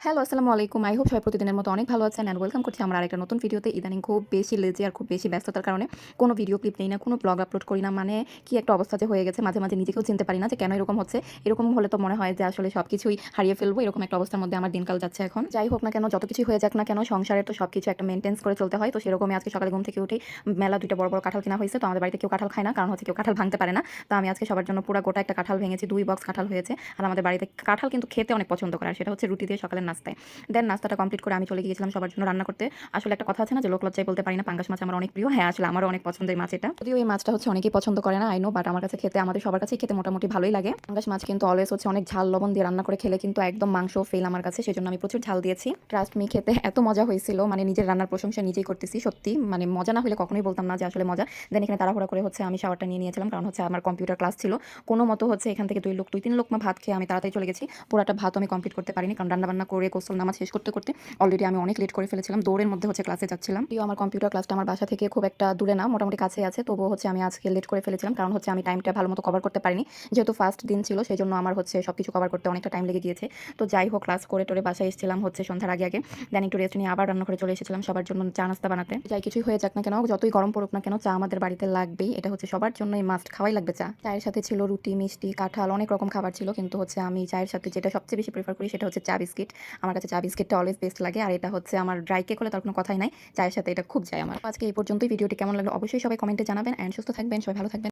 Hello, আসসালামু আলাইকুম। I hope সবাই প্রতিদিনের মতো অনেক ভালো আছেন অ্যান্ড ওয়েলকাম করছি আমরা আরেকটা নতুন ভিডিওতে। ইদানিং খুব বেশি লেজি আর খুব বেশি ব্যস্ততার কারণে কোনো ভিডিও ক্লিপ নেই না, কোনো ব্লগ আপলোড করি না। মানে কি একটা অবস্থা যে হয়ে গেছে, মাঝে, মাঝে নিজেকেও চিনতে পারি না যে কেন এরকম হচ্ছে। এরকম হলে তো মনে হয় যে আসলে সবকিছুই হারিয়ে ফেলবো। এরকম একটা অবস্থার মধ্যে আমার দিনকাল যাচ্ছে এখন। যাই হোক না কেন, যত কিছুই হয়ে যাক না কেন, সংসারের তো সবকিছু একটা মেইনটেন্স করে চলতে হয়। তো সেরকমই আজকে সকালে ঘুম থেকে উঠেই মেলা ২ টা বড়, বড় কাঁঠাল কিনা হয়েছে। তো আমাদের বাড়িতে কেউ কাঁঠাল খায় না, কারণ হচ্ছে কেউ কাঁঠাল ভাঙতে পারে না। তো আমি আজকে সবার জন্য পুরা গোটা একটা কাঁঠাল ভেঙেছি, ২ বক্স কাঁঠাল হয়েছে। আর আমাদের বাড়িতে কাঁঠাল কিন্তু খেতে অনেক পছন্দ করে, আর সেটা হচ্ছে রুটি দিয়ে সকালের নাস্তায়। দেন নাস্তাটা কমপ্লিট করে আমি চলে গিয়েছিলাম সবার জন্য রান্না করতে। আসলে একটা কথা আছে না যে লোক লজ্জায় বলতে পারি না, পাঙ্গাস মাছ আমার অনেক প্রিয়। হ্যাঁ, আসলে আমারও অনেক পছন্দের মাছ এটা। যদিও এই মাছটা হচ্ছে অনেকেই পছন্দ করে না, আই নো, বাট আমার কাছে খেতে, আমাদের সবার কাছেই খেতে মোটামুটি ভালোই লাগে। পাঙ্গাস মাছ কিন্তু অলওয়েজ হচ্ছে অনেক ঝাল লবণ দিয়ে রান্না করে খেলে কিন্তু একদম মাংস ফেল আমার কাছে, সেজন্য আমি প্রচুর ঝাল দিয়েছি। ট্রাস্ট মি, খেতে এত মজা হয়েছিল, মানে নিজের রান্নার প্রশংসা নিজেই করতেছি। সত্যি মানে মজা না হলে কখনোই বলতাম না যে আসলে মজা। দেন এখানে তাড়াহুড়া করে হচ্ছে আমি শাওয়ারটা নিয়ে নিয়েছিলাম, কারণ হচ্ছে আমার কম্পিউটার ক্লাস ছিল। কোনো মতো হচ্ছে এখান থেকে ২-৩ লোকমা ভাত খেয়ে আমি তাড়াতাড়ি চলে গেছি। পুরাটা ভাত আমি কমপ্লিট করতে পারিনি, কারণ রান্নাবান্না করে গোসল নামাজ শেষ করতে করতে অলরেডি আমি অনেক লেট করে ফেলেছিলাম। দৌড়ের মধ্যে হচ্ছে ক্লাসে যাচ্ছিলাম। যদিও আমার কম্পিউটার ক্লাসটা আমার বাসা থেকে খুব একটা দূরে না, মোটামুটি কাছেই আছে, তবুও হচ্ছে আমি আজকে লেট করে ফেলেছিলাম, কারণ হচ্ছে আমি টাইমটা ভালো মতো কভার করতে পারিনি। যেহেতু ফার্স্ট দিন ছিল, সেজন্য আমার হচ্ছে সবকিছু কভার করতে অনেকটা টাইম লেগে গিয়েছে। তো যাই হোক, ক্লাস করে টোরে বাসায় এসেছিলাম হচ্ছে সন্ধ্যার আগে আগে। দেন একটু রেস্ট নিয়ে আবার রান্না করে চলে এসেছিলাম সবার জন্য চা নাস্তা বানাতে। যাই কিছুই হয়ে যাক না কেন, যতই গরম পড়ুক না কেন, চা আমাদের বাড়িতে লাগবেই। এটা হচ্ছে সবার জন্যই মাস্ট, খাওয়াই লাগবে চা। চায়ের সাথে ছিল রুটি, মিষ্টি, কাঁঠাল, অনেক রকম খাবার ছিল, কিন্তু হচ্ছে আমি চায়ের সাথে যেটা সবচেয়ে বেশি প্রেফার করি সেটা হচ্ছে চা বিস্কিট। আমার কাছে চা বিস্কিটটা অলওয়েজ বেস্ট লাগে, আর এটা হচ্ছে আমার ড্রাই কেক হলে তার কোনো কথাই নাই, চায়ের সাথে এটা খুব যায় আমার। আজকে এই পর্যন্তই। ভিডিওটি কেমন লাগলো অবশ্যই সবাই কমেন্টে জানাবেন, এন্ড সুস্থ থাকবেন, সবাই ভালো থাকবেন।